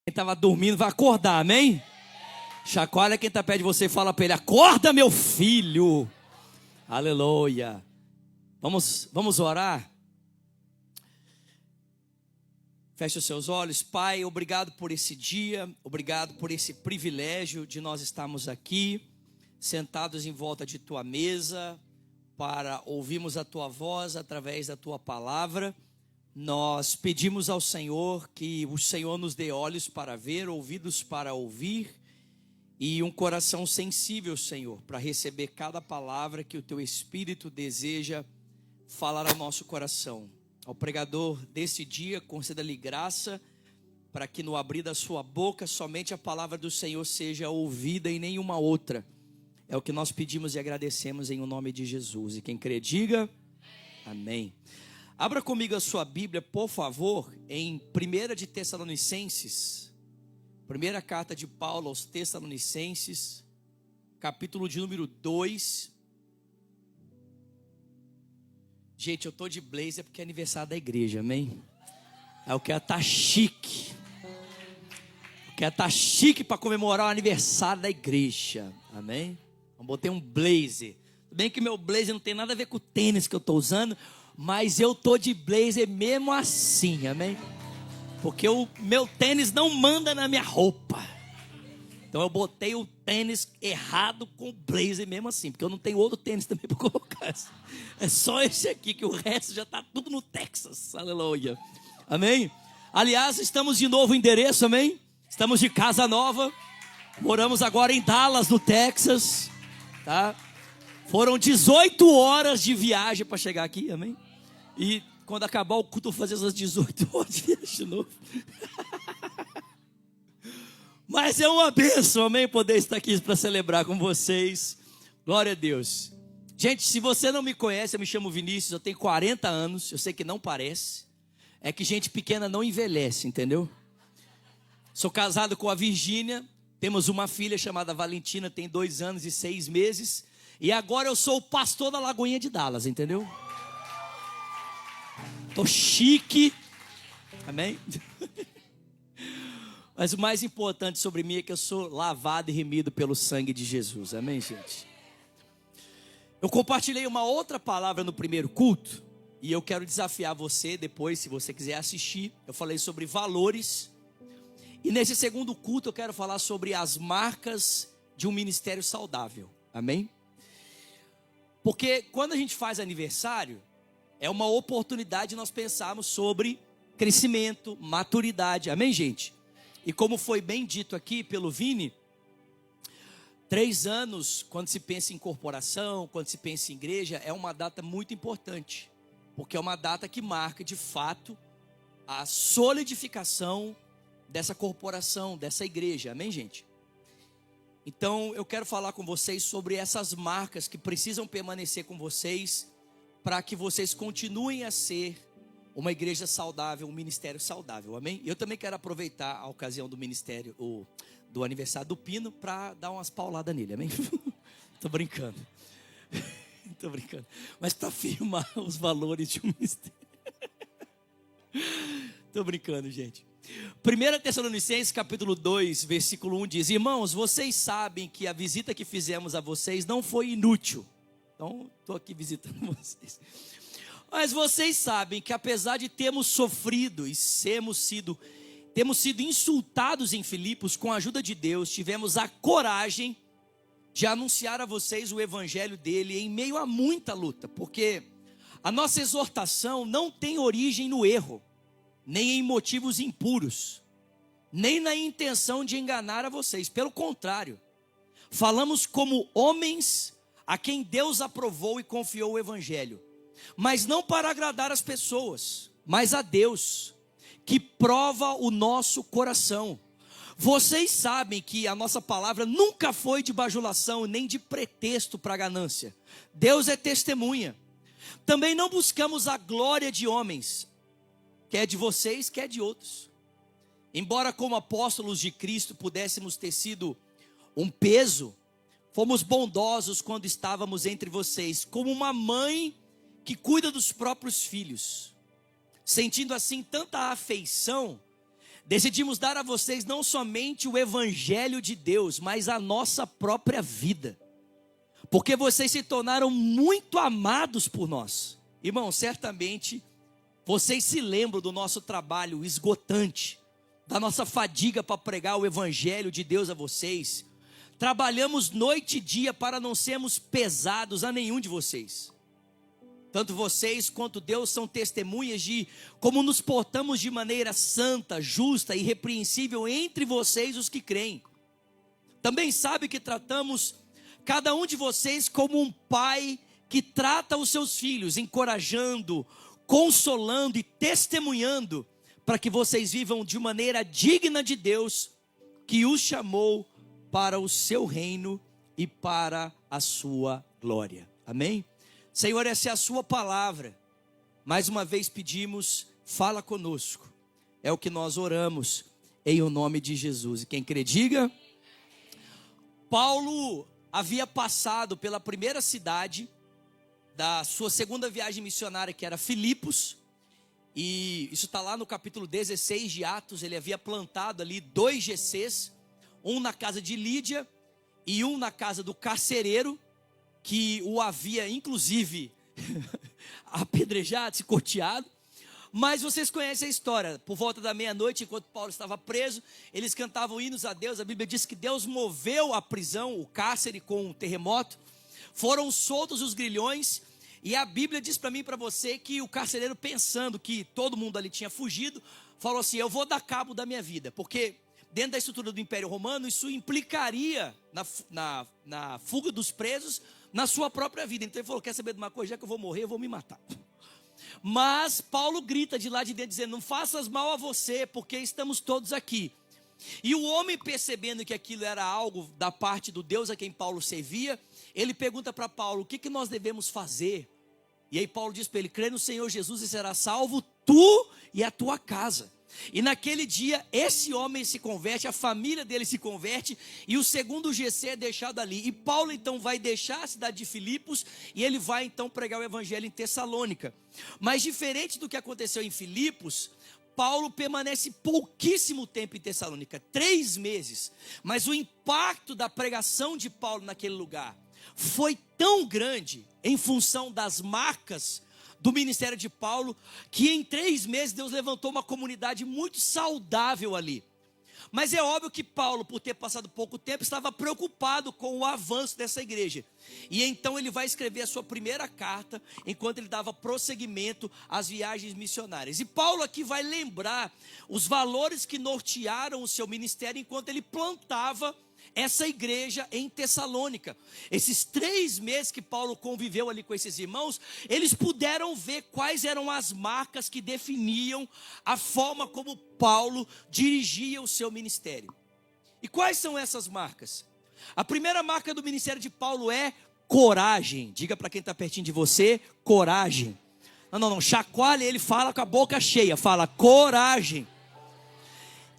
Quem estava dormindo vai acordar, amém? Chacoalha quem está perto de você e fala para ele: acorda, meu filho. Aleluia. Vamos orar? Feche os seus olhos. Pai, obrigado por esse dia, obrigado por esse privilégio de nós estarmos aqui, sentados em volta de tua mesa, para ouvirmos a tua voz através da tua palavra. Nós pedimos ao Senhor que o Senhor nos dê olhos para ver, ouvidos para ouvir e um coração sensível, Senhor, para receber cada palavra que o teu Espírito deseja falar ao nosso coração. Ao pregador desse dia, conceda-lhe graça para que no abrir da sua boca somente a palavra do Senhor seja ouvida e nenhuma outra. É o que nós pedimos e agradecemos em o nome de Jesus. E quem crê, diga amém. Abra comigo a sua Bíblia, por favor, em 1 de Tessalonicenses, primeira carta de Paulo aos Tessalonicenses, capítulo de número 2. Gente, eu estou de blazer porque é aniversário da igreja, amém? Eu quero estar chique. Eu quero estar chique para comemorar o aniversário da igreja, amém? Eu botei um blazer. Tudo bem que meu blazer não tem nada a ver com o tênis que eu estou usando, mas eu estou de blazer mesmo assim, amém? Porque o meu tênis não manda na minha roupa. Então eu botei o tênis errado com o blazer mesmo assim, porque eu não tenho outro tênis também para colocar. É só esse aqui, que o resto já está tudo no Texas, aleluia, amém? Aliás, estamos de novo endereço, amém? Estamos de casa nova, moramos agora em Dallas, no Texas, tá? Foram 18 horas de viagem para chegar aqui, amém? E quando acabar o culto, eu vou fazer essas 18 horas de viagem de novo. Mas é uma bênção, amém? Poder estar aqui para celebrar com vocês. Glória a Deus. Gente, se você não me conhece, eu me chamo Vinícius, eu tenho 40 anos. Eu sei que não parece. É que gente pequena não envelhece, entendeu? Sou casado com a Virgínia. Temos uma filha chamada Valentina, tem 2 anos e 6 meses. E agora eu sou o pastor da Lagoinha de Dallas, entendeu? Tô chique, amém? Mas o mais importante sobre mim é que eu sou lavado e remido pelo sangue de Jesus, amém, gente? Eu compartilhei uma outra palavra no primeiro culto, e eu quero desafiar você depois, se você quiser assistir. Eu falei sobre valores, e nesse segundo culto eu quero falar sobre as marcas de um ministério saudável, amém? Porque quando a gente faz aniversário, é uma oportunidade de nós pensarmos sobre crescimento, maturidade, amém, gente? E como foi bem dito aqui pelo Vini, 3 anos, quando se pensa em corporação, quando se pensa em igreja, é uma data muito importante, porque é uma data que marca de fato a solidificação dessa corporação, dessa igreja, amém, gente? Então eu quero falar com vocês sobre essas marcas que precisam permanecer com vocês, para que vocês continuem a ser uma igreja saudável, um ministério saudável, amém? Eu também quero aproveitar a ocasião do ministério, do aniversário do Pino, para dar umas pauladas nele, amém? Tô brincando, mas para afirmar os valores de um ministério. Tô brincando, gente. 1 Tessalonicenses capítulo 2, versículo 1 diz: irmãos, vocês sabem que a visita que fizemos a vocês não foi inútil. Então, estou aqui visitando vocês. Mas vocês sabem que apesar de termos sofrido e temos sido insultados em Filipos, com a ajuda de Deus, tivemos a coragem de anunciar a vocês o evangelho dele em meio a muita luta. Porque a nossa exortação não tem origem no erro, nem em motivos impuros, nem na intenção de enganar a vocês. Pelo contrário, falamos como homens a quem Deus aprovou e confiou o evangelho, mas não para agradar as pessoas, mas a Deus, que prova o nosso coração. Vocês sabem que a nossa palavra nunca foi de bajulação, nem de pretexto para ganância. Deus é testemunha. Também não buscamos a glória de homens, quer de vocês, quer de outros. Embora como apóstolos de Cristo pudéssemos ter sido um peso, fomos bondosos quando estávamos entre vocês, como uma mãe que cuida dos próprios filhos. Sentindo assim tanta afeição, decidimos dar a vocês não somente o evangelho de Deus, mas a nossa própria vida. Porque vocês se tornaram muito amados por nós. Irmão, certamente vocês se lembram do nosso trabalho esgotante, da nossa fadiga para pregar o evangelho de Deus a vocês. Trabalhamos noite e dia para não sermos pesados a nenhum de vocês. Tanto vocês quanto Deus são testemunhas de como nos portamos de maneira santa, justa e irrepreensível entre vocês os que creem. Também sabe que tratamos cada um de vocês como um pai que trata os seus filhos, encorajando, consolando e testemunhando, para que vocês vivam de maneira digna de Deus, que os chamou para o seu reino e para a sua glória. Amém? Senhor, essa é a sua palavra. Mais uma vez pedimos, fala conosco. É o que nós oramos em o nome de Jesus. E quem crê, diga. Paulo havia passado pela primeira cidade da sua segunda viagem missionária, que era Filipos. E isso está lá no capítulo 16 de Atos. Ele havia plantado ali 2 GCs, um na casa de Lídia e um na casa do carcereiro, que o havia inclusive apedrejado, se corteado. Mas vocês conhecem a história. Por volta da meia-noite, enquanto Paulo estava preso, eles cantavam hinos a Deus. A Bíblia diz que Deus moveu a prisão, o cárcere, com um terremoto. Foram soltos os grilhões. E a Bíblia diz para mim e para você que o carcereiro, pensando que todo mundo ali tinha fugido, falou assim: eu vou dar cabo da minha vida, porque dentro da estrutura do Império Romano, isso implicaria na fuga dos presos na sua própria vida. Então ele falou: quer saber de uma coisa? Já que eu vou morrer, eu vou me matar. Mas Paulo grita de lá de dentro, dizendo: não faças mal a você, porque estamos todos aqui. E o homem, percebendo que aquilo era algo da parte do Deus a quem Paulo servia, ele pergunta para Paulo: o que nós devemos fazer? E aí Paulo diz para ele: crê no Senhor Jesus e será salvo tu e a tua casa. E naquele dia esse homem se converte, a família dele se converte, e o segundo GC é deixado ali. E Paulo então vai deixar a cidade de Filipos, e ele vai então pregar o evangelho em Tessalônica. Mas diferente do que aconteceu em Filipos, Paulo permanece pouquíssimo tempo em Tessalônica, 3 meses. Mas o impacto da pregação de Paulo naquele lugar foi tão grande, em função das marcas do ministério de Paulo, que em 3 meses Deus levantou uma comunidade muito saudável ali. Mas é óbvio que Paulo, por ter passado pouco tempo, estava preocupado com o avanço dessa igreja. E então ele vai escrever a sua primeira carta, enquanto ele dava prosseguimento às viagens missionárias. E Paulo aqui vai lembrar os valores que nortearam o seu ministério enquanto ele plantava essa igreja em Tessalônica. Esses 3 meses que Paulo conviveu ali com esses irmãos, eles puderam ver quais eram as marcas que definiam a forma como Paulo dirigia o seu ministério. E quais são essas marcas? A primeira marca do ministério de Paulo é coragem. Diga para quem está pertinho de você: coragem. Não, chacoalha ele, fala com a boca cheia, fala coragem.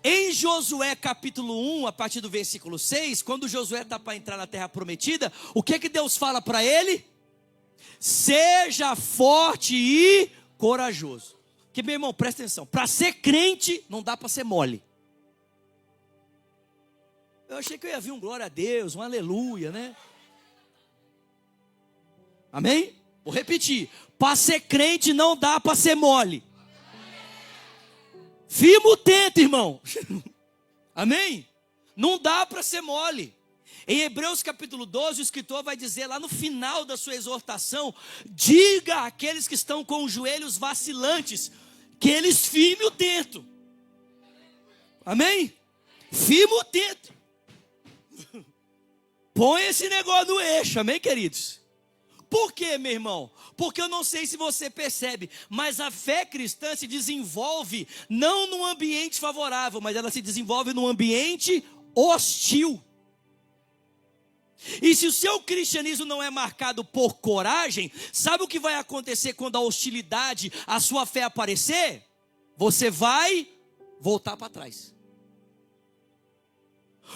Em Josué capítulo 1, a partir do versículo 6, quando Josué está para entrar na terra prometida, o que Deus fala para ele? Seja forte e corajoso. Que, meu irmão, presta atenção, para ser crente não dá para ser mole. Eu achei que eu ia vir um glória a Deus, um aleluia, né? Amém? Vou repetir, para ser crente não dá para ser mole. Firma o tento, irmão. Amém? Não dá para ser mole. Em Hebreus capítulo 12, o escritor vai dizer lá no final da sua exortação: diga àqueles que estão com os joelhos vacilantes, que eles firmem o tento. Amém? Firma o tento. Põe esse negócio no eixo, amém, queridos? Por quê, meu irmão? Porque eu não sei se você percebe, mas a fé cristã se desenvolve não num ambiente favorável, mas ela se desenvolve num ambiente hostil. E se o seu cristianismo não é marcado por coragem, sabe o que vai acontecer quando a hostilidade, a sua fé aparecer? Você vai voltar para trás.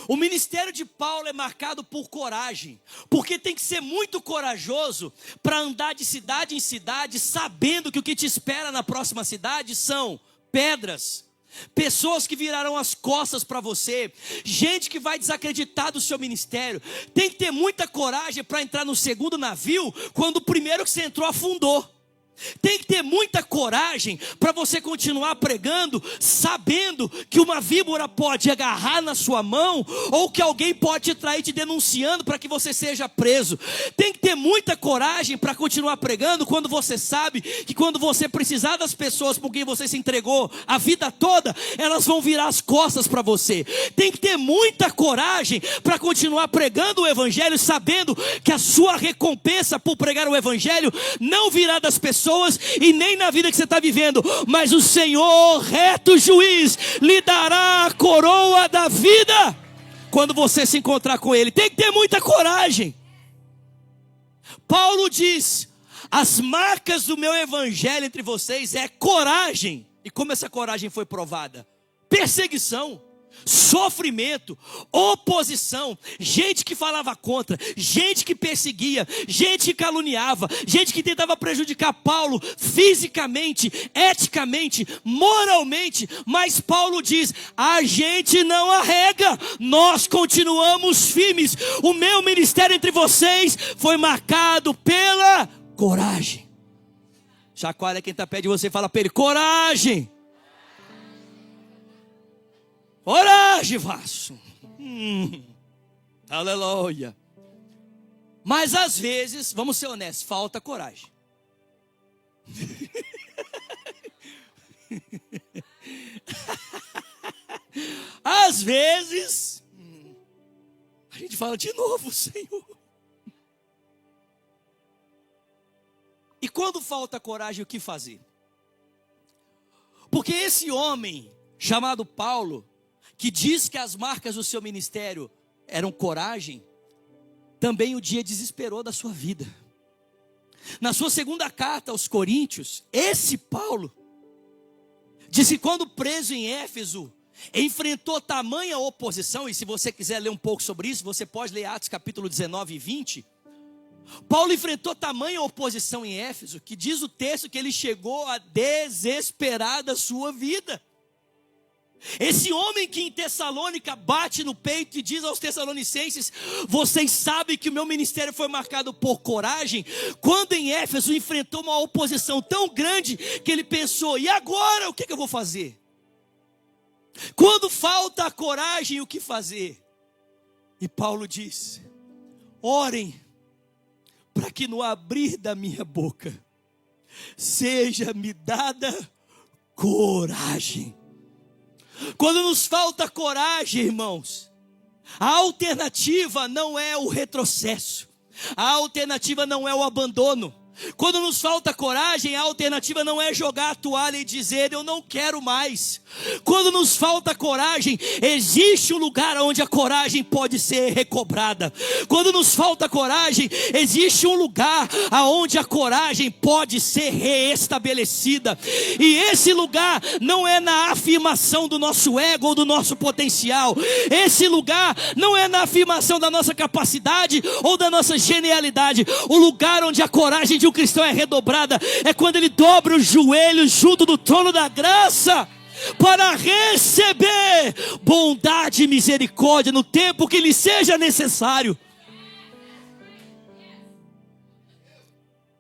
O ministério de Paulo é marcado por coragem, porque tem que ser muito corajoso para andar de cidade em cidade, sabendo que o que te espera na próxima cidade são pedras, pessoas que virarão as costas para você, gente que vai desacreditar do seu ministério. Tem que ter muita coragem para entrar no segundo navio, quando o primeiro que você entrou afundou. Tem que ter muita coragem para você continuar pregando, sabendo que uma víbora pode agarrar na sua mão, ou que alguém pode te trair te denunciando para que você seja preso. Tem que ter muita coragem para continuar pregando, quando você sabe que quando você precisar das pessoas por quem você se entregou a vida toda, elas vão virar as costas para você. Tem que ter muita coragem para continuar pregando o evangelho, sabendo que a sua recompensa por pregar o evangelho não virá das pessoas e nem na vida que você está vivendo, mas o Senhor, reto juiz, lhe dará a coroa da vida quando você se encontrar com Ele. Tem que ter muita coragem. Paulo diz: as marcas do meu evangelho entre vocês é coragem. E como essa coragem foi provada? Perseguição, sofrimento, oposição, gente que falava contra, gente que perseguia, gente que caluniava, gente que tentava prejudicar Paulo fisicamente, eticamente, moralmente. Mas Paulo diz: a gente não arrega, nós continuamos firmes. O meu ministério entre vocês foi marcado pela coragem. Chacoalha quem está perto de você e fala para ele: coragem. Coragem, vaso. Aleluia. Mas às vezes, vamos ser honestos, falta coragem. Às vezes, a gente fala de novo: Senhor. E quando falta coragem, o que fazer? Porque esse homem chamado Paulo, que diz que as marcas do seu ministério eram coragem, também o dia desesperou da sua vida. Na sua segunda carta aos Coríntios, esse Paulo disse que quando preso em Éfeso, enfrentou tamanha oposição. E se você quiser ler um pouco sobre isso, você pode ler Atos capítulo 19 e 20. Paulo enfrentou tamanha oposição em Éfeso, que diz o texto que ele chegou a desesperar da sua vida. Esse homem que em Tessalônica bate no peito e diz aos tessalonicenses: vocês sabem que o meu ministério foi marcado por coragem. Quando em Éfeso enfrentou uma oposição tão grande que ele pensou: e agora o que eu vou fazer? Quando falta a coragem, o que fazer? E Paulo diz: orem para que no abrir da minha boca seja-me dada coragem. Quando nos falta coragem, irmãos, a alternativa não é o retrocesso, a alternativa não é o abandono. Quando nos falta coragem, a alternativa não é jogar a toalha e dizer: eu não quero mais. Quando nos falta coragem, existe um lugar onde a coragem pode ser recobrada. Quando nos falta coragem, existe um lugar onde a coragem pode ser reestabelecida. E esse lugar não é na afirmação do nosso ego ou do nosso potencial. Esse lugar não é na afirmação da nossa capacidade ou da nossa genialidade. O lugar onde a coragem de um cristão é redobrada é quando ele dobra os joelhos junto do trono da graça para receber bondade e misericórdia no tempo que lhe seja necessário.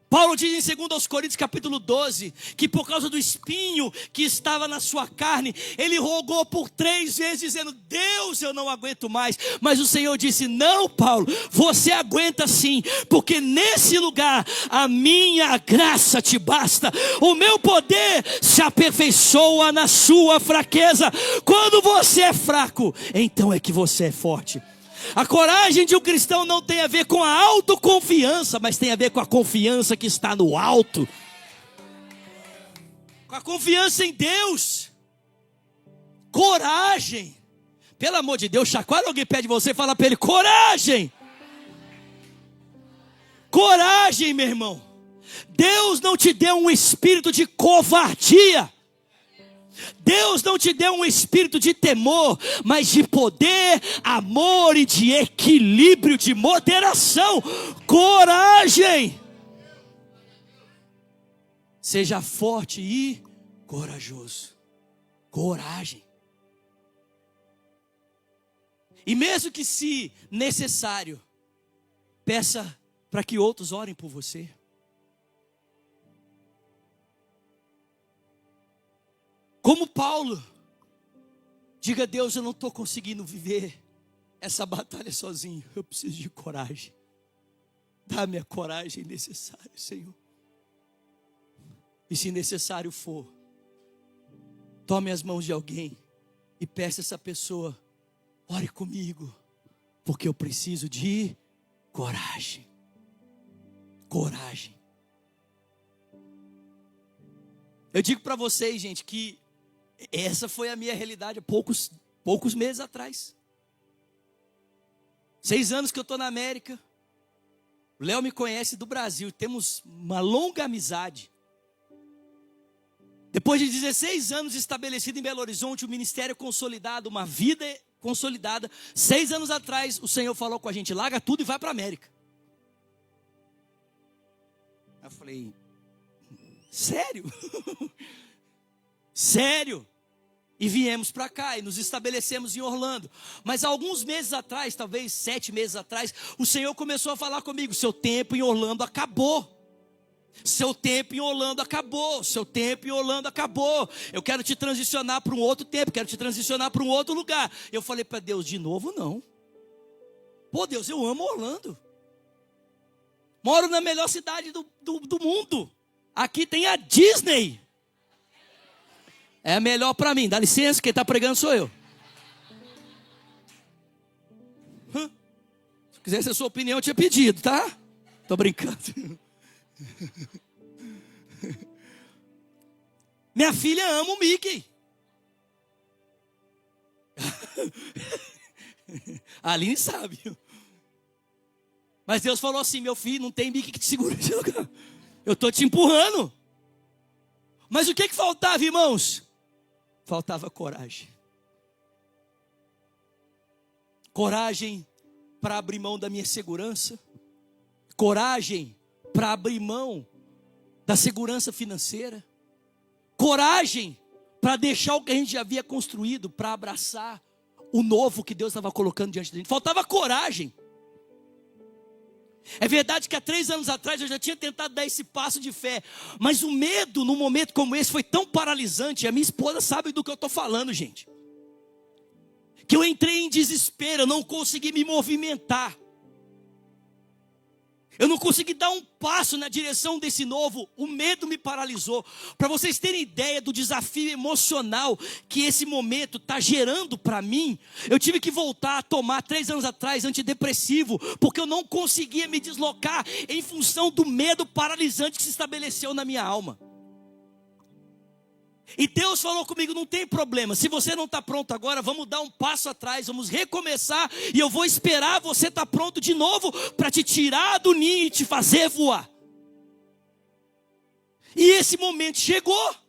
Paulo diz em 2 Coríntios capítulo 12, que por causa do espinho que estava na sua carne, ele rogou por 3 vezes, dizendo: Deus, eu não aguento mais. Mas o Senhor disse: não, Paulo, você aguenta sim, porque nesse lugar a minha graça te basta. O meu poder se aperfeiçoa na sua fraqueza. Quando você é fraco, então é que você é forte. A coragem de um cristão não tem a ver com a autoconfiança, mas tem a ver com a confiança que está no alto, com a confiança em Deus. Coragem, pelo amor de Deus, chacoalha alguém perto de você e fala para ele: coragem. Coragem, meu irmão. Deus não te deu um espírito de covardia. Deus não te deu um espírito de temor, mas de poder, amor e de equilíbrio, de moderação. Coragem. Seja forte e corajoso. coragem. E mesmo que se necessário, peça para que outros orem por você. Como Paulo, diga a Deus, eu não estou conseguindo viver essa batalha sozinho. Eu preciso de coragem. Dá-me a coragem necessária, Senhor. E se necessário for, tome as mãos de alguém e peça a essa pessoa, ore comigo, porque eu preciso de coragem. Coragem. Eu digo para vocês, gente, que essa foi a minha realidade há poucos meses atrás. 6 anos que eu estou na América. O Léo me conhece do Brasil, temos uma longa amizade. Depois de 16 anos estabelecido em Belo Horizonte, o ministério consolidado, uma vida consolidada. 6 anos atrás, o Senhor falou com a gente, larga tudo e vai para a América. Eu falei, sério? Sério? E viemos para cá e nos estabelecemos em Orlando. Mas há alguns meses atrás, talvez 7 meses atrás, o Senhor começou a falar comigo, seu tempo em Orlando acabou. Seu tempo em Orlando acabou. Seu tempo em Orlando acabou. Eu quero te transicionar para um outro tempo. Quero te transicionar para um outro lugar. Eu falei para Deus, de novo não. Pô Deus, eu amo Orlando. Moro na melhor cidade do mundo. Aqui tem a Disney. É melhor para mim. Dá licença, quem está pregando sou eu. Se quisesse a sua opinião, eu tinha pedido, tá? Tô brincando. Minha filha ama o Mickey. A Aline sabe. Mas Deus falou assim, meu filho, não tem Mickey que te segura nesse lugar. Eu estou te empurrando. Mas o que faltava, irmãos? Faltava coragem. Coragem para abrir mão da minha segurança. Coragem para abrir mão da segurança financeira. Coragem para deixar o que a gente já havia construído, para abraçar o novo que Deus estava colocando diante da gente. Faltava coragem. É verdade que há 3 anos atrás eu já tinha tentado dar esse passo de fé, mas o medo num momento como esse foi tão paralisante. A minha esposa sabe do que eu estou falando, gente, que eu entrei em desespero, eu não consegui me movimentar. Eu não consegui dar um passo na direção desse novo. O medo me paralisou. Para vocês terem ideia do desafio emocional que esse momento está gerando para mim, eu tive que voltar a tomar 3 anos atrás antidepressivo, porque eu não conseguia me deslocar em função do medo paralisante que se estabeleceu na minha alma. E Deus falou comigo, não tem problema, se você não está pronto agora, vamos dar um passo atrás, vamos recomeçar, e eu vou esperar você estar pronto de novo, para te tirar do ninho e te fazer voar. E esse momento chegou.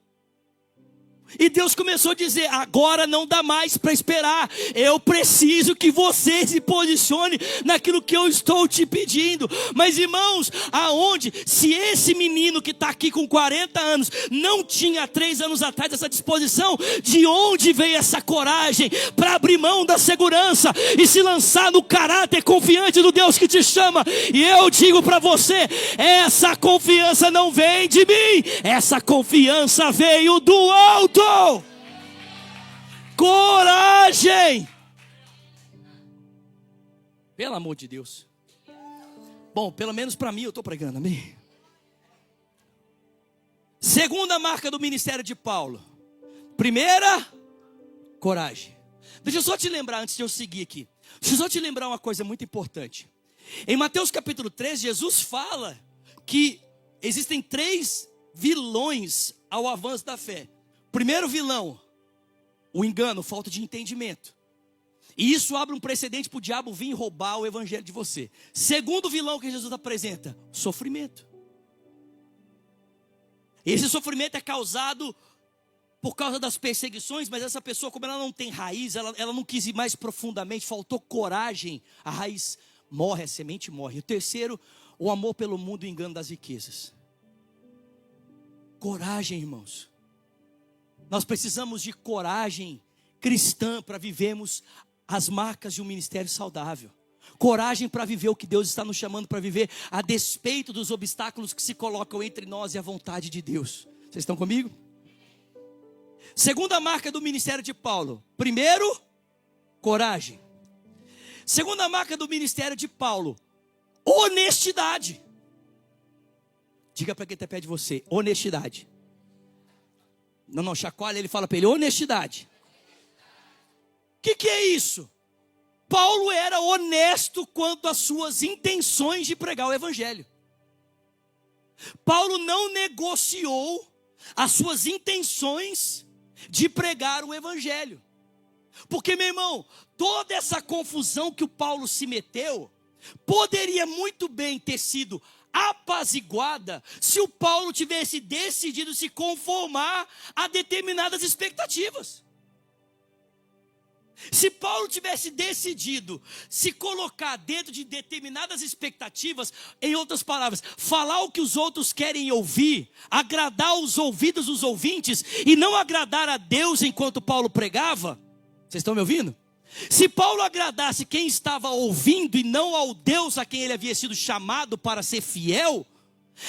E Deus começou a dizer, agora não dá mais para esperar. Eu preciso que você se posicione naquilo que eu estou te pedindo. Mas irmãos, aonde? Se esse menino que está aqui com 40 anos não tinha 3 anos atrás essa disposição, de onde veio essa coragem para abrir mão da segurança e se lançar no caráter confiante do Deus que te chama? E eu digo para você, essa confiança não vem de mim, essa confiança veio do alto. Coragem! Pelo amor de Deus. Bom, pelo menos para mim eu estou pregando, amém? Segunda marca do ministério de Paulo. Primeira, coragem. Deixa eu só te lembrar, antes de eu seguir aqui, deixa eu só te lembrar uma coisa muito importante. Em Mateus capítulo 13, Jesus fala que existem 3 vilões ao avanço da fé. Primeiro vilão, o engano, falta de entendimento. E isso abre um precedente para o diabo vir roubar o evangelho de você. Segundo vilão que Jesus apresenta, sofrimento. Esse sofrimento é causado por causa das perseguições, mas essa pessoa, como ela não tem raiz, ela não quis ir mais profundamente, faltou coragem, a raiz morre, a semente morre. O terceiro, o amor pelo mundo e o engano das riquezas. Coragem, irmãos. Nós precisamos de coragem cristã para vivermos as marcas de um ministério saudável. Coragem para viver o que Deus está nos chamando para viver, a despeito dos obstáculos que se colocam entre nós e a vontade de Deus. Vocês estão comigo? Segunda marca do ministério de Paulo. Primeiro, coragem. Segunda marca do ministério de Paulo, honestidade. Diga para quem está perto de você, honestidade. Não, chacoalha, ele fala para ele, honestidade. O que é isso? Paulo era honesto quanto às suas intenções de pregar o evangelho. Paulo não negociou as suas intenções de pregar o evangelho. Porque, meu irmão, toda essa confusão que o Paulo se meteu, poderia muito bem ter sido apaziguada se o Paulo tivesse decidido se conformar a determinadas expectativas. Se Paulo tivesse decidido se colocar dentro de determinadas expectativas, em outras palavras, falar o que os outros querem ouvir, agradar os ouvidos dos ouvintes e não agradar a Deus enquanto Paulo pregava, vocês estão me ouvindo? Se Paulo agradasse quem estava ouvindo e não ao Deus a quem ele havia sido chamado para ser fiel,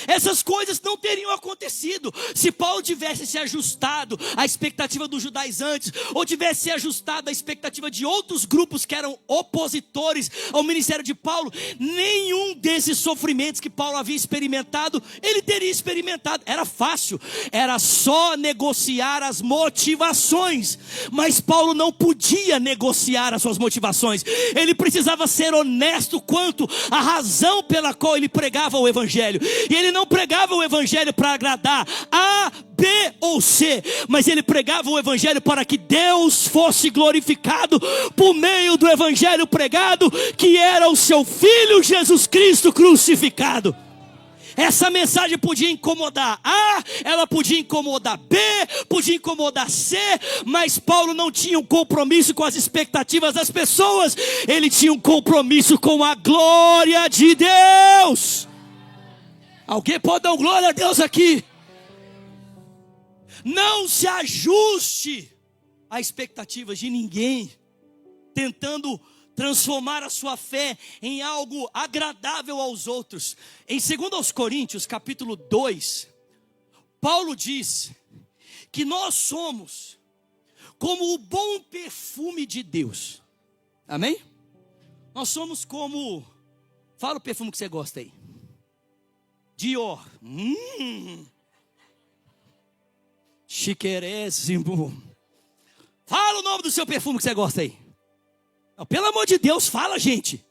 essas coisas não teriam acontecido. Se Paulo tivesse se ajustado à expectativa dos judaizantes, ou tivesse se ajustado à expectativa de outros grupos que eram opositores ao ministério de Paulo, nenhum desses sofrimentos que Paulo havia experimentado, ele teria experimentado. Era fácil, era só negociar as motivações. Mas Paulo não podia negociar as suas motivações. Ele precisava ser honesto quanto à razão pela qual ele pregava o evangelho. E ele não pregava o evangelho para agradar A, B ou C, mas ele pregava o evangelho para que Deus fosse glorificado por meio do evangelho pregado, que era o seu Filho Jesus Cristo crucificado. Essa mensagem podia incomodar A, ela podia incomodar B, podia incomodar C, mas Paulo não tinha um compromisso com as expectativas das pessoas, ele tinha um compromisso com a glória de Deus. Alguém pode dar glória a Deus aqui? Não se ajuste a expectativas de ninguém, tentando transformar a sua fé em algo agradável aos outros. Em 2 Coríntios, capítulo 2, Paulo diz que nós somos como o bom perfume de Deus. Amém? Nós somos como... Fala o perfume que você gosta aí. Dior. Chiquerésimo. Fala o nome do seu perfume que você gosta aí. Não, pelo amor de Deus, fala, gente.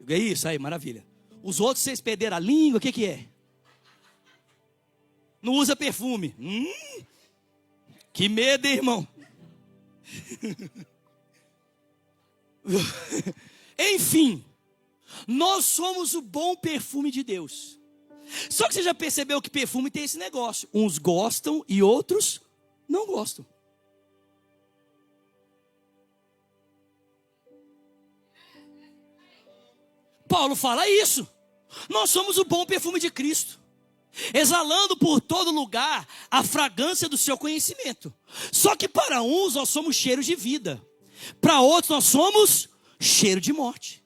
É isso aí, maravilha. Os outros vocês perderam a língua, o que é? Não usa perfume. Que medo, hein, irmão. Enfim, nós somos o bom perfume de Deus. Só que você já percebeu que perfume tem esse negócio. Uns gostam e outros não gostam. Paulo fala isso. Nós somos o bom perfume de Cristo, exalando por todo lugar a fragrância do seu conhecimento. Só que para uns nós somos cheiro de vida, para outros nós somos cheiro de morte.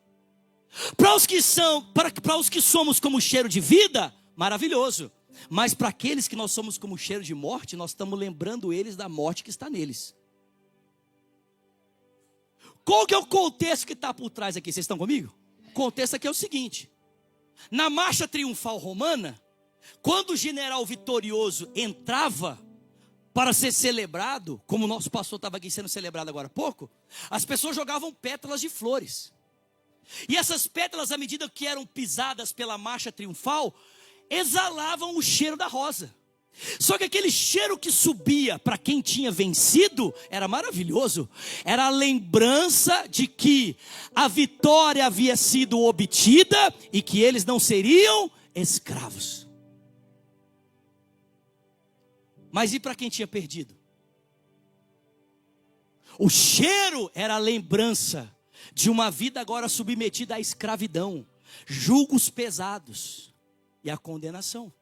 Para os que somos como cheiro de vida, maravilhoso. Mas para aqueles que nós somos como cheiro de morte, nós estamos lembrando eles da morte que está neles. Qual que é o contexto que está por trás aqui? Vocês estão comigo? O contexto aqui é o seguinte: na marcha triunfal romana, quando o general vitorioso entrava para ser celebrado, como o nosso pastor estava aqui sendo celebrado agora há pouco, as pessoas jogavam pétalas de flores. E essas pétalas, à medida que eram pisadas pela marcha triunfal, exalavam o cheiro da rosa. Só que aquele cheiro que subia para quem tinha vencido era maravilhoso. Era a lembrança de que a vitória havia sido obtida e que eles não seriam escravos. Mas e para quem tinha perdido? O cheiro era a lembrança de uma vida agora submetida à escravidão, julgos pesados e à condenação.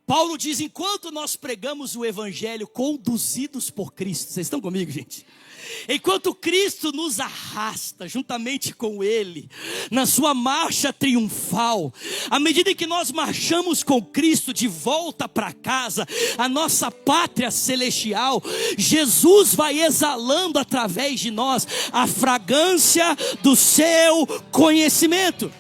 Paulo diz, enquanto nós pregamos o evangelho conduzidos por Cristo, vocês estão comigo, gente? Enquanto Cristo nos arrasta juntamente com Ele, na sua marcha triunfal, à medida que nós marchamos com Cristo de volta para casa, a nossa pátria celestial, Jesus vai exalando através de nós a fragrância do seu conhecimento.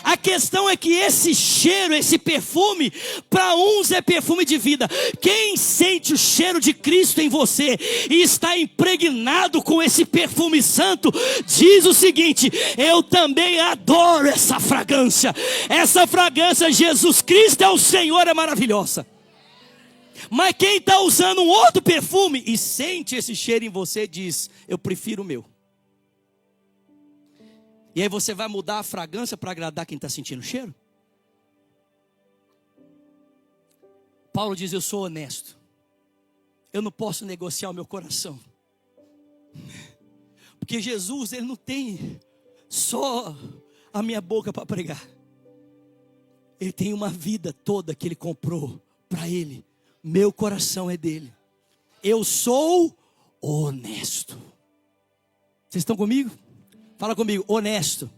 A questão é que esse cheiro, esse perfume, para uns é perfume de vida. Quem sente o cheiro de Cristo em você e está impregnado com esse perfume santo, diz o seguinte: eu também adoro essa fragrância. Essa fragrância, Jesus Cristo é o Senhor, é maravilhosa. Mas quem está usando um outro perfume e sente esse cheiro em você, diz: eu prefiro o meu. E aí você vai mudar a fragrância para agradar quem está sentindo o cheiro? Paulo diz, eu sou honesto. Eu não posso negociar o meu coração. Porque Jesus, Ele não tem só a minha boca para pregar. Ele tem uma vida toda que Ele comprou para Ele. Meu coração é dele. Eu sou honesto. Vocês estão comigo? Fala comigo, honesto.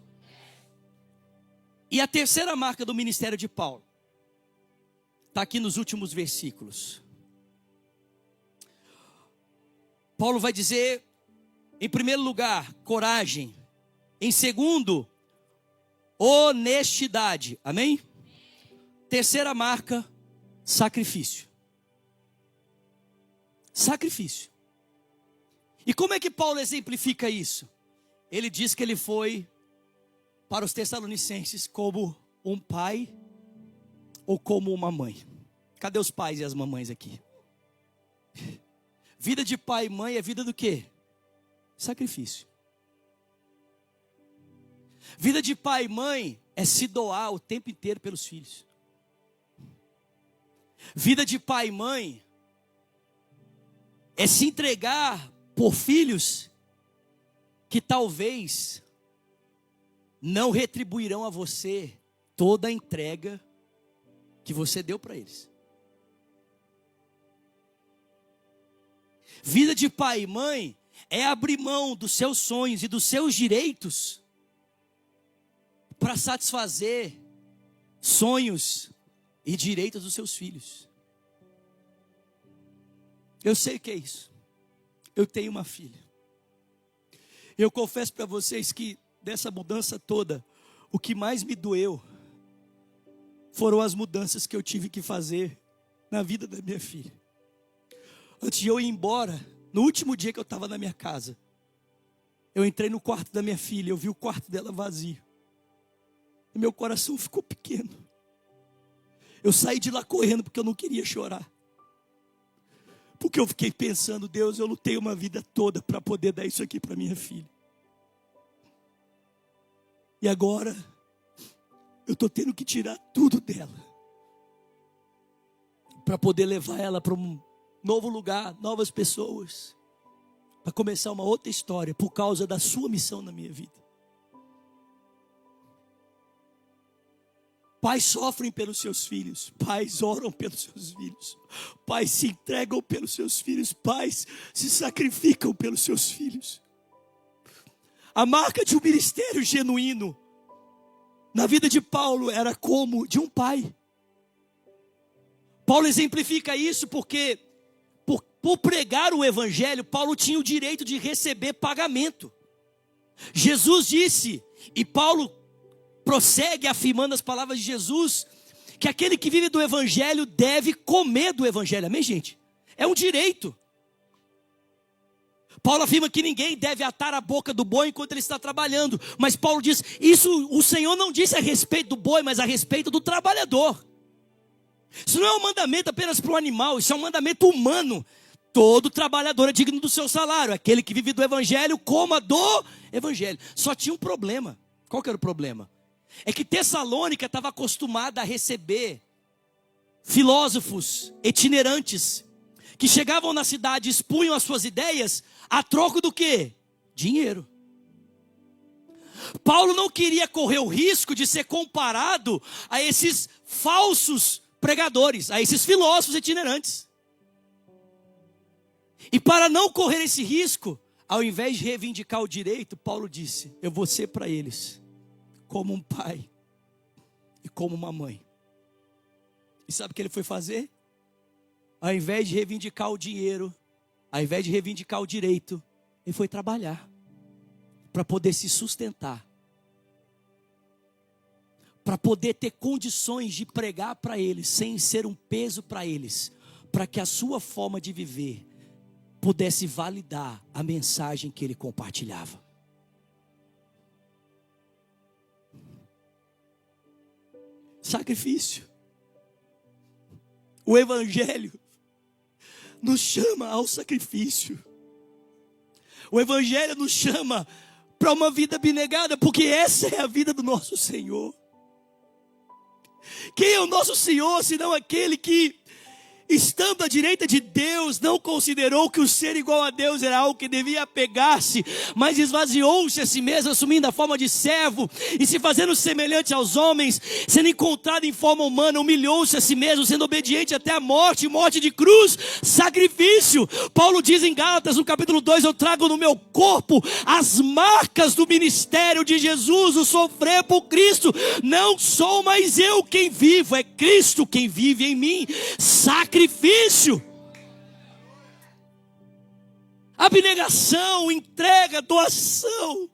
E a terceira marca do ministério de Paulo está aqui nos últimos versículos. Paulo vai dizer, em primeiro lugar, coragem. Em segundo, honestidade. Amém? Terceira marca, sacrifício. Sacrifício. E como é que Paulo exemplifica isso? Ele diz que ele foi para os Tessalonicenses como um pai ou como uma mãe. Cadê os pais e as mamães aqui? Vida de pai e mãe é vida do quê? Sacrifício. Vida de pai e mãe é se doar o tempo inteiro pelos filhos. Vida de pai e mãe é se entregar por filhos que talvez não retribuirão a você toda a entrega que você deu para eles. Vida de pai e mãe é abrir mão dos seus sonhos e dos seus direitos para satisfazer sonhos e direitos dos seus filhos. Eu sei o que é isso. Eu tenho uma filha. Eu confesso para vocês que dessa mudança toda, o que mais me doeu foram as mudanças que eu tive que fazer na vida da minha filha. Antes de eu ir embora, no último dia que eu estava na minha casa, eu entrei no quarto da minha filha, eu vi o quarto dela vazio. E meu coração ficou pequeno. Eu saí de lá correndo porque eu não queria chorar. Porque eu fiquei pensando, Deus, eu lutei uma vida toda para poder dar isso aqui para minha filha. E agora, eu estou tendo que tirar tudo dela. Para poder levar ela para um novo lugar, novas pessoas. Para começar uma outra história, por causa da sua missão na minha vida. Pais sofrem pelos seus filhos, pais oram pelos seus filhos, pais se entregam pelos seus filhos, pais se sacrificam pelos seus filhos. A marca de um ministério genuíno na vida de Paulo era como de um pai. Paulo exemplifica isso porque por pregar o evangelho, Paulo tinha o direito de receber pagamento. Jesus disse, e Paulo prossegue afirmando as palavras de Jesus, que aquele que vive do evangelho deve comer do evangelho. Amém, gente? É um direito. Paulo afirma que ninguém deve atar a boca do boi enquanto ele está trabalhando. Mas Paulo diz, isso o Senhor não disse a respeito do boi, mas a respeito do trabalhador. Isso não é um mandamento apenas para o animal, isso é um mandamento humano. Todo trabalhador é digno do seu salário. Aquele que vive do evangelho, coma do evangelho. Só tinha um problema. Qual que era o problema? É que Tessalônica estava acostumada a receber filósofos itinerantes que chegavam na cidade, expunham as suas ideias a troco do quê? Dinheiro. Paulo não queria correr o risco de ser comparado a esses falsos pregadores, a esses filósofos itinerantes. E para não correr esse risco, ao invés de reivindicar o direito, Paulo disse: eu vou ser para eles como um pai e como uma mãe. E sabe o que ele foi fazer? Ao invés de reivindicar o dinheiro, ao invés de reivindicar o direito, ele foi trabalhar para poder se sustentar, para poder ter condições de pregar para eles, sem ser um peso para eles, para que a sua forma de viver pudesse validar a mensagem que ele compartilhava. Sacrifício. O Evangelho nos chama ao sacrifício. O Evangelho nos chama para uma vida abnegada, porque essa é a vida do nosso Senhor. Quem é o nosso Senhor, senão aquele que, estando à direita de Deus, não considerou que o ser igual a Deus era algo que devia apegar-se, mas esvaziou-se a si mesmo, assumindo a forma de servo, e se fazendo semelhante aos homens, sendo encontrado em forma humana, humilhou-se a si mesmo, sendo obediente até a morte, morte de cruz, sacrifício. Paulo diz em Gálatas, no capítulo 2, eu trago no meu corpo as marcas do ministério de Jesus, o sofrer por Cristo. Não sou mais eu quem vivo, é Cristo quem vive em mim. Sacrifício. Abnegação, entrega, doação.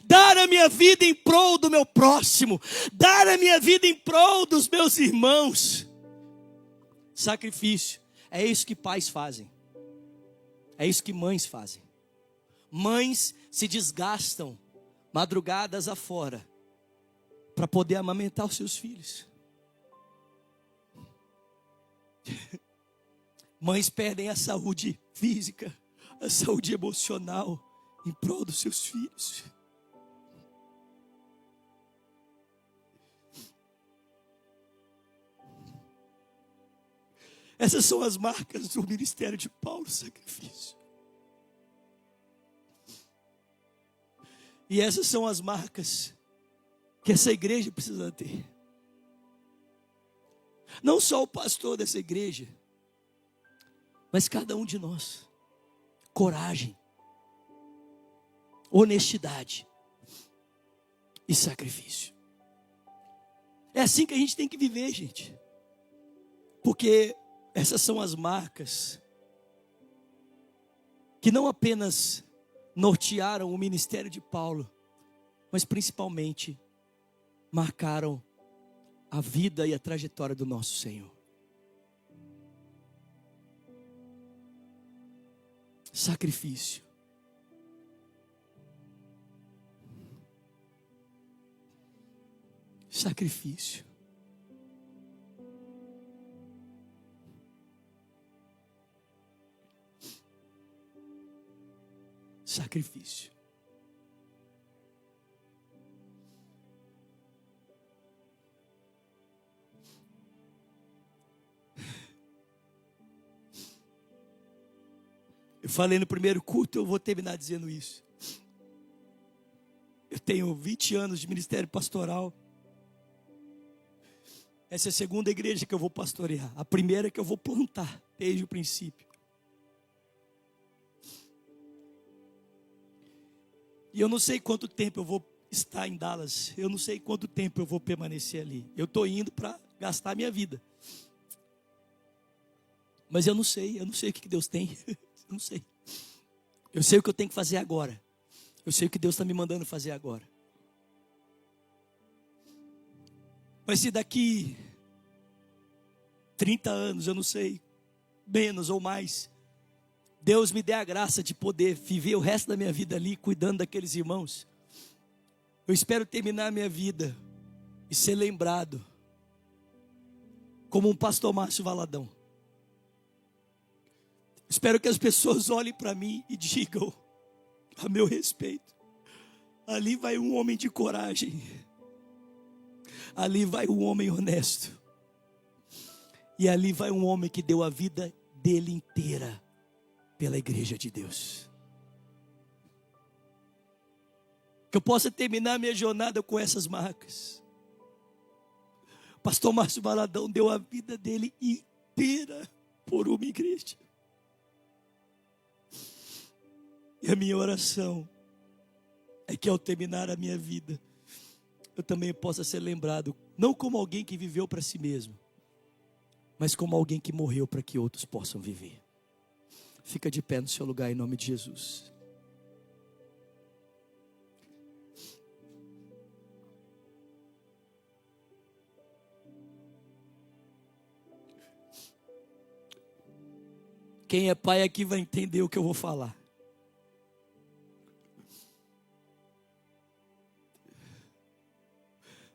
Dar a minha vida em prol do meu próximo. Dar a minha vida em prol dos meus irmãos. Sacrifício. É isso que pais fazem. É isso que mães fazem. Mães se desgastam madrugadas afora para poder amamentar os seus filhos. Mães perdem a saúde física, a saúde emocional em prol dos seus filhos. Essas são as marcas do ministério de Paulo, sacrifício. E essas são as marcas que essa igreja precisa ter. Não só o pastor dessa igreja, mas cada um de nós. Coragem, honestidade e sacrifício. É assim que a gente tem que viver, gente. Porque essas são as marcas que não apenas nortearam o ministério de Paulo, mas principalmente marcaram a vida e a trajetória do nosso Senhor. Sacrifício. Sacrifício. Sacrifício. Eu falei no primeiro culto, eu vou terminar dizendo isso. Eu tenho 20 anos de ministério pastoral. Essa é a segunda igreja que eu vou pastorear. A primeira é que eu vou plantar desde o princípio. E eu não sei quanto tempo eu vou estar em Dallas. Eu não sei quanto tempo eu vou permanecer ali. Eu estou indo para gastar a minha vida. Mas eu não sei o que Deus tem. Eu não sei. Eu sei o que eu tenho que fazer agora. Eu sei o que Deus está me mandando fazer agora. Mas se daqui 30 anos, eu não sei, menos ou mais, Deus me dê a graça de poder viver o resto da minha vida ali, cuidando daqueles irmãos, eu espero terminar a minha vida e ser lembrado como um pastor Márcio Valadão. Espero que as pessoas olhem para mim e digam a meu respeito: ali vai um homem de coragem, ali vai um homem honesto, e ali vai um homem que deu a vida dele inteira pela igreja de Deus. Que eu possa terminar minha jornada com essas marcas, Pastor Márcio Valadão deu a vida dele inteira por uma igreja. E a minha oração é que ao terminar a minha vida, eu também possa ser lembrado, não como alguém que viveu para si mesmo, mas como alguém que morreu para que outros possam viver. Fica de pé no seu lugar em nome de Jesus. Quem é pai aqui vai entender o que eu vou falar.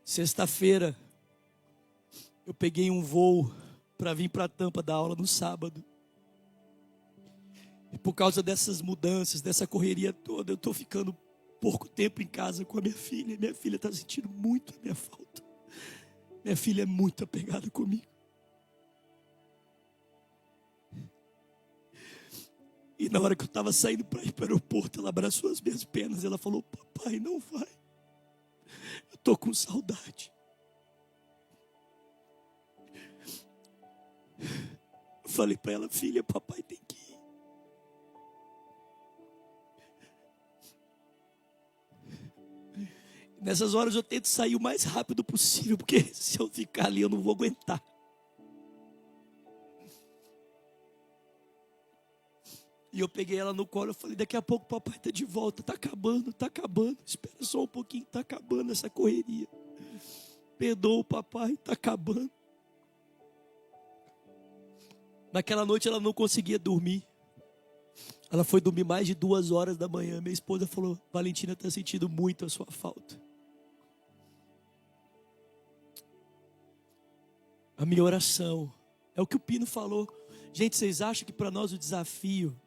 Sexta-feira, eu peguei um voo para vir para Tampa dar aula no sábado. E por causa dessas mudanças, dessa correria toda, eu estou ficando pouco tempo em casa com a minha filha. Minha filha está sentindo muito a minha falta. Minha filha é muito apegada comigo. E na hora que eu estava saindo para ir para o aeroporto, ela abraçou as minhas pernas. Ela falou: papai, não vai. Eu estou com saudade. Eu falei para ela: filha, papai tem que ir. Nessas horas eu tento sair o mais rápido possível, porque se eu ficar ali eu não vou aguentar. E eu peguei ela no colo, eu falei: daqui a pouco o papai está de volta, está acabando, espera só um pouquinho, está acabando essa correria. Perdoa o papai, está acabando. Naquela noite ela não conseguia dormir. Ela foi dormir mais de 2 horas da manhã. Minha esposa falou: Valentina está sentindo muito a sua falta. A minha oração é o que o Pino falou. Gente, vocês acham que para nós o desafio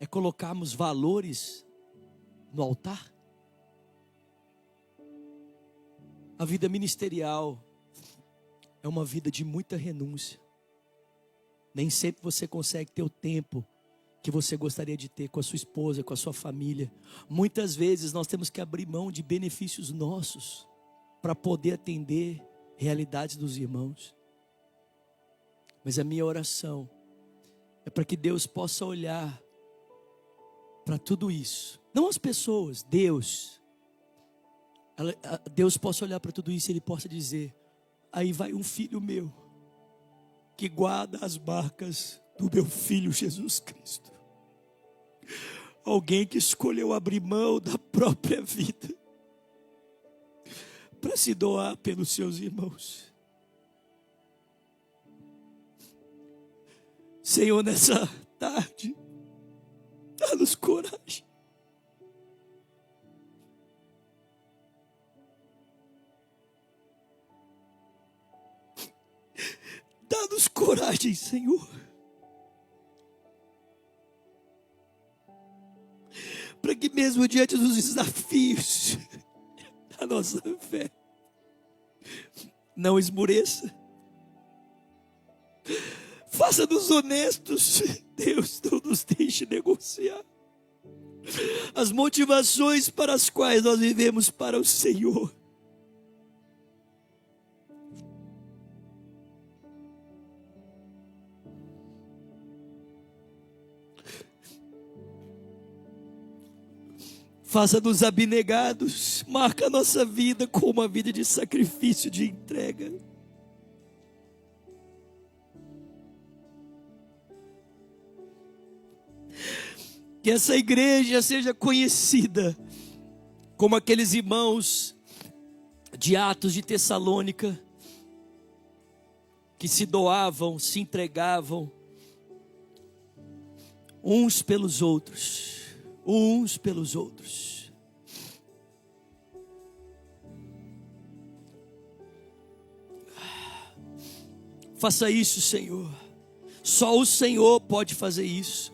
é colocarmos valores no altar? A vida ministerial é uma vida de muita renúncia. Nem sempre você consegue ter o tempo que você gostaria de ter com a sua esposa, com a sua família. Muitas vezes nós temos que abrir mão de benefícios nossos para poder atender realidades dos irmãos. Mas a minha oração é para que Deus possa olhar para tudo isso. Não as pessoas, Deus. Deus possa olhar para tudo isso e Ele possa dizer: aí vai um filho meu, que guarda as marcas do meu filho Jesus Cristo. Alguém que escolheu abrir mão da própria vida para se doar pelos seus irmãos. Senhor, nessa tarde, dá-nos coragem. Dá-nos coragem, Senhor, para que mesmo diante dos desafios da nossa fé, não esmoreça. Faça-nos honestos, Deus, não nos deixe negociar as motivações para as quais nós vivemos para o Senhor. Faça-nos abnegados, marca a nossa vida com uma vida de sacrifício, de entrega. Que essa igreja seja conhecida como aqueles irmãos de Atos de Tessalônica, que se doavam, se entregavam, uns pelos outros. Uns pelos outros. Faça isso, Senhor. Só o Senhor pode fazer isso.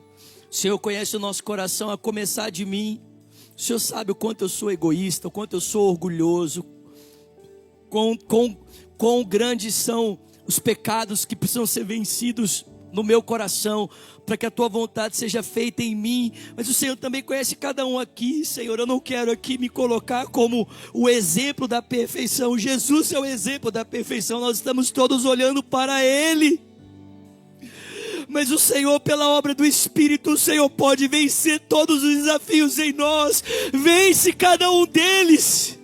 O Senhor conhece o nosso coração, a começar de mim. O Senhor sabe o quanto eu sou egoísta, o quanto eu sou orgulhoso, quão grandes são os pecados que precisam ser vencidos no meu coração, para que a tua vontade seja feita em mim. Mas o Senhor também conhece cada um aqui, Senhor. Eu não quero aqui me colocar como o exemplo da perfeição. Jesus é o exemplo da perfeição, nós estamos todos olhando para Ele. Mas o Senhor, pela obra do Espírito, o Senhor pode vencer todos os desafios em nós. Vence cada um deles,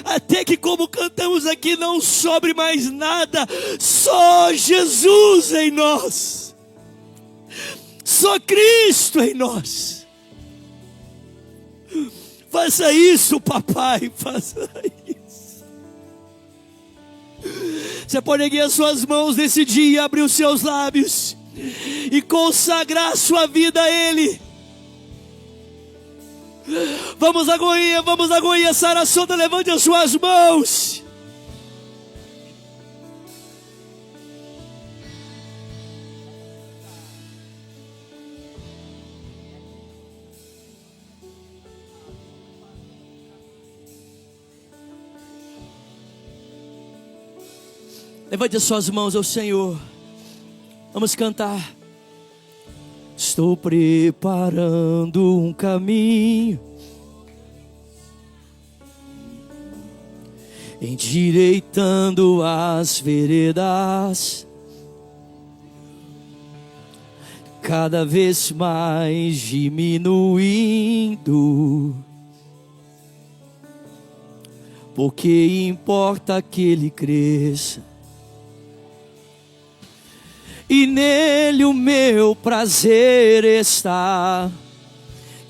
até que, como cantamos aqui, não sobre mais nada, só Jesus em nós, só Cristo em nós. Faça isso, papai, faça isso. Você pode erguer as suas mãos nesse dia, abrir os seus lábios e consagrar a sua vida a Ele. Vamos agonia, Sarasota, levante as suas mãos. Levante as suas mãos ao Senhor. Vamos cantar. Estou preparando um caminho, endireitando as veredas, cada vez mais diminuindo, porque importa que ele cresça, e nele o meu prazer está.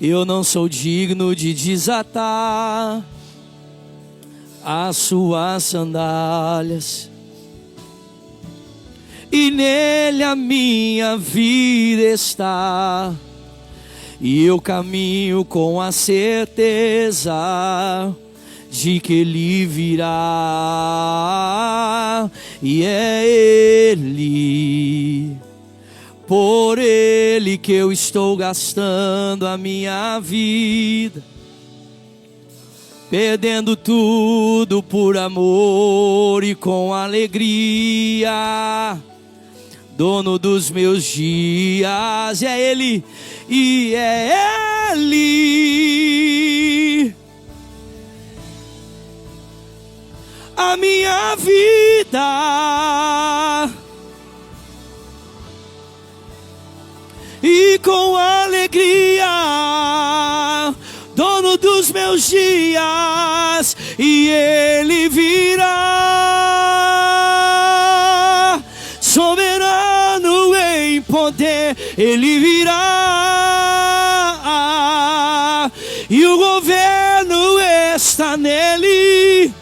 Eu não sou digno de desatar as suas sandálias, e nele a minha vida está, e eu caminho com a certeza de que ele virá, e é ele, por ele que eu estou gastando a minha vida, perdendo tudo por amor e com alegria, dono dos meus dias. É ele, e é ele, a minha vida, e com alegria, dono dos meus dias, e ele virá, soberano em poder, ele virá, e o governo está nele.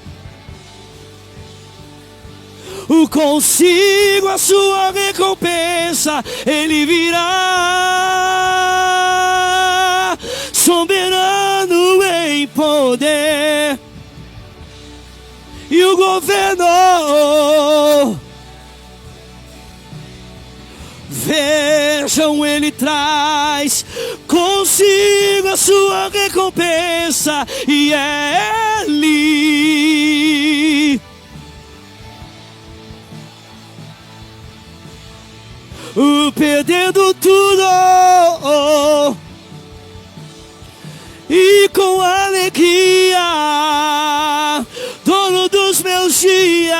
Consigo a sua recompensa, ele virá, soberano em poder, e o governo, vejam, ele traz consigo a sua recompensa, e é ele, perdendo tudo, e com alegria, dono dos meus dias.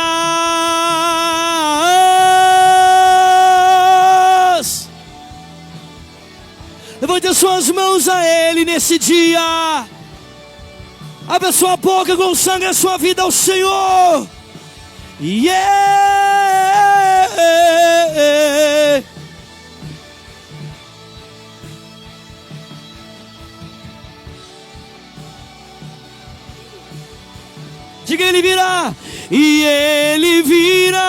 Levante as suas mãos a ele nesse dia. Abra sua boca, consagre a sua vida ao Senhor. Diga, ele virá, e ele virá,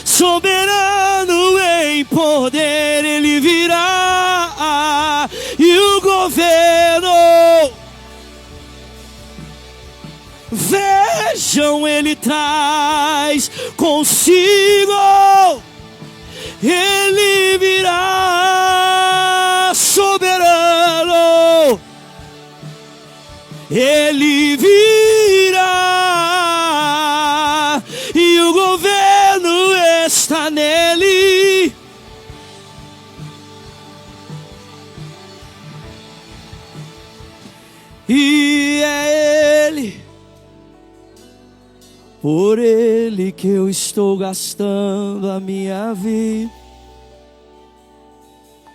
soberano em poder, ele virá, e o governo, vejam, ele traz consigo, ele virá, soberano, ele virá, e o governo, E é Ele, por Ele que eu estou gastando a minha vida,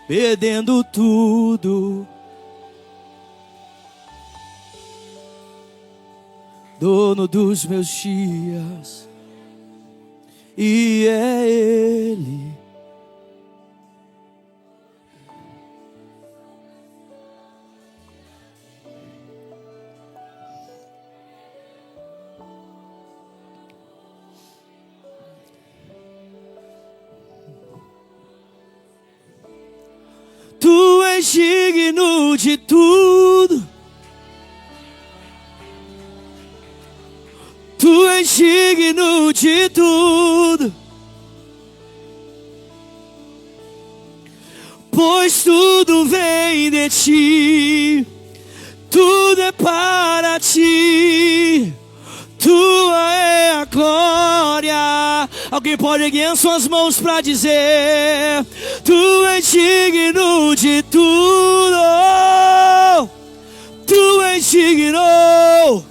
perdendo tudo, dono dos meus dias. E é Ele. Tu és digno de tudo. Tu és digno de tudo. Pois tudo vem de ti. Tudo é para ti. Tua é a glória. Alguém pode erguer suas mãos para dizer: Tu és digno de tudo. Tu és digno.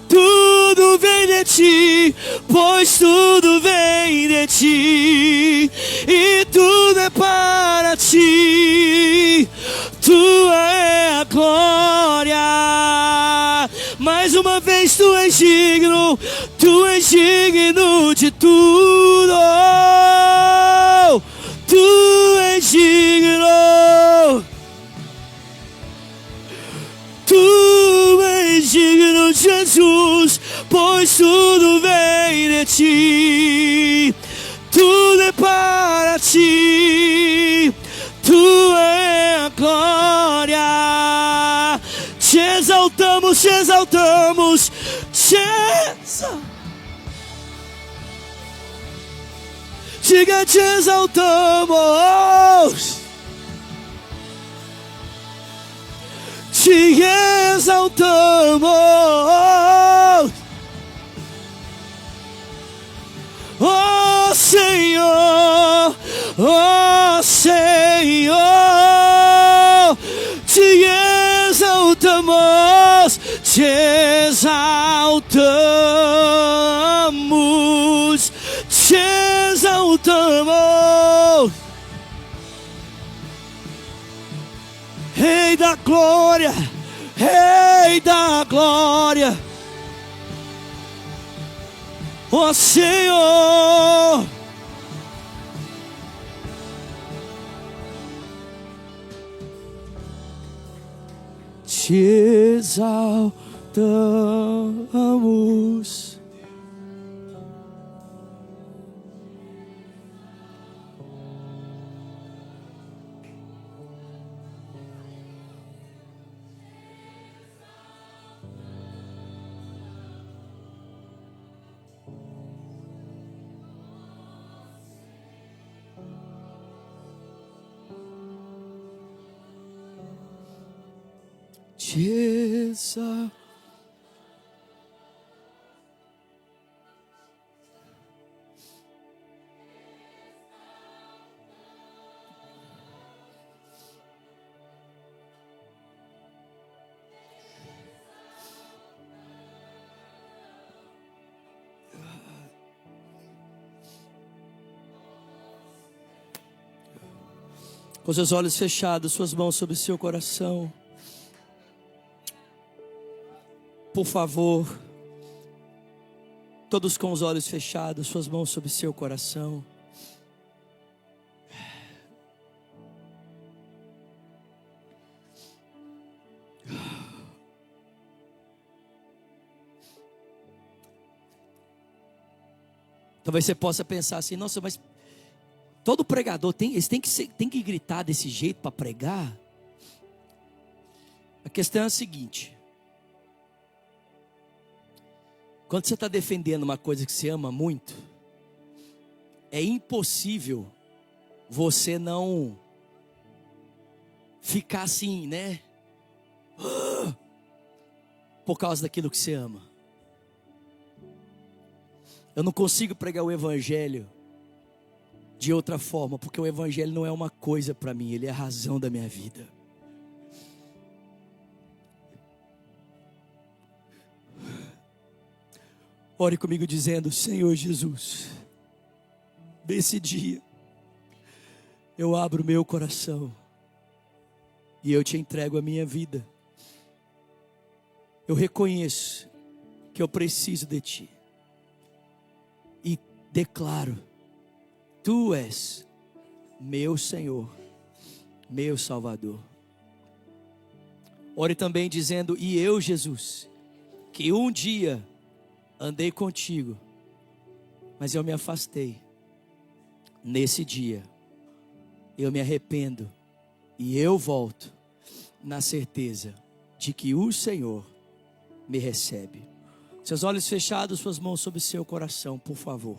Tudo vem de ti, pois tudo vem de ti, e tudo é para ti. Tua é a glória. Mais uma vez, tu és digno de tudo. Tu és digno. Tu és digno, Jesus, pois tudo vem de ti. Tudo é para ti. Tua é a glória. Te exaltamos, te exaltamos, te exaltamos. Diga, te exaltamos. Te exaltamos. Oh Senhor, oh Senhor, te exaltamos, te exaltamos, te exaltamos. Rei da glória, Rei da glória, ó Senhor. Te exaltamos. Jesus. Com seus olhos fechados, suas mãos sobre o seu coração. Por favor, todos com os olhos fechados, suas mãos sobre o seu coração. Talvez você possa pensar assim: nossa, mas todo pregador tem que gritar desse jeito para pregar? A questão é a seguinte: quando você está defendendo uma coisa que você ama muito, é impossível você não ficar assim, né? Por causa daquilo que você ama. Eu não consigo pregar o evangelho de outra forma, porque o evangelho não é uma coisa para mim, ele é a razão da minha vida. Ore comigo dizendo: Senhor Jesus, nesse dia eu abro meu coração e eu te entrego a minha vida. Eu reconheço que eu preciso de ti e declaro: tu és meu Senhor, meu Salvador. Ore também dizendo: e eu, Jesus, que um dia andei contigo, mas eu me afastei. Nesse dia eu me arrependo e eu volto na certeza de que o Senhor me recebe. Seus olhos fechados, suas mãos sobre o seu coração, por favor.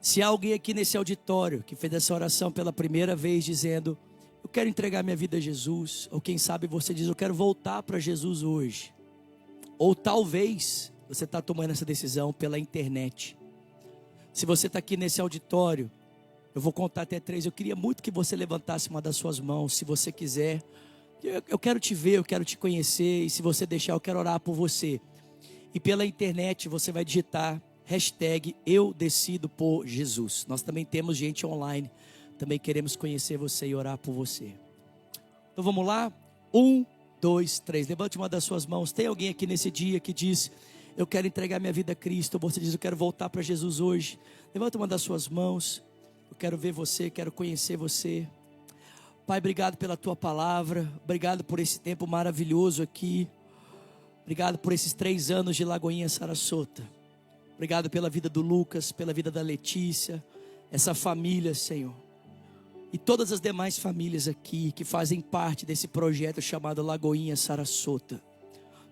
Se há alguém aqui nesse auditório que fez essa oração pela primeira vez, dizendo: eu quero entregar minha vida a Jesus, ou quem sabe você diz: eu quero voltar para Jesus hoje, ou talvez você está tomando essa decisão pela internet. Se você está aqui nesse auditório, eu vou contar até 3. Eu queria muito que você levantasse uma das suas mãos, se você quiser. Eu quero te ver, eu quero te conhecer, e se você deixar, eu quero orar por você. E pela internet você vai digitar hashtag eu decido por Jesus. Nós também temos gente online, também queremos conhecer você e orar por você. Então vamos lá? 1, 2, 3. Levante uma das suas mãos. Tem alguém aqui nesse dia que diz: eu quero entregar minha vida a Cristo? Ou você diz: eu quero voltar para Jesus hoje? Levanta uma das suas mãos. Eu quero ver você, quero conhecer você. Pai, obrigado pela tua palavra. Obrigado por esse tempo maravilhoso aqui. Obrigado por esses 3 anos de Lagoinha Sarasota. Obrigado pela vida do Lucas, pela vida da Letícia, essa família, Senhor. E todas as demais famílias aqui que fazem parte desse projeto chamado Lagoinha Sarasota.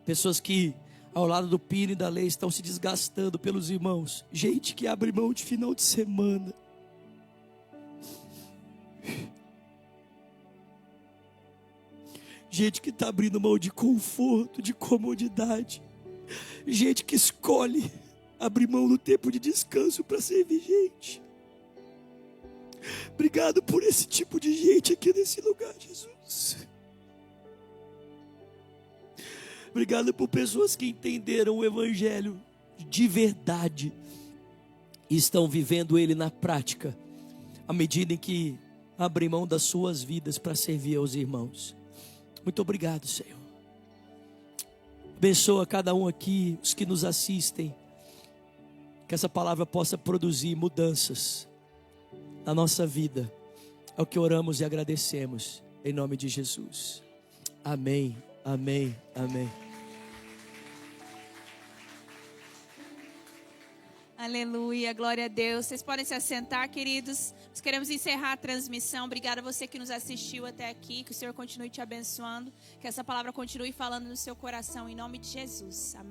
Pessoas que ao lado do Pino e da Lei estão se desgastando pelos irmãos. Gente que abre mão de final de semana. Gente que está abrindo mão de conforto, de comodidade. Gente que escolhe abrir mão do tempo de descanso para servir gente. Obrigado por esse tipo de gente aqui nesse lugar, Jesus. Obrigado por pessoas que entenderam o evangelho de verdade e estão vivendo ele na prática, à medida em que abrem mão das suas vidas para servir aos irmãos. Muito obrigado, Senhor. Abençoa cada um aqui, os que nos assistem, que essa palavra possa produzir mudanças na nossa vida. É o que oramos e agradecemos, em nome de Jesus. Amém, amém, amém. Aleluia, glória a Deus. Vocês podem se assentar, queridos. Nós queremos encerrar a transmissão. Obrigada a você que nos assistiu até aqui. Que o Senhor continue te abençoando. Que essa palavra continue falando no seu coração, em nome de Jesus. Amém.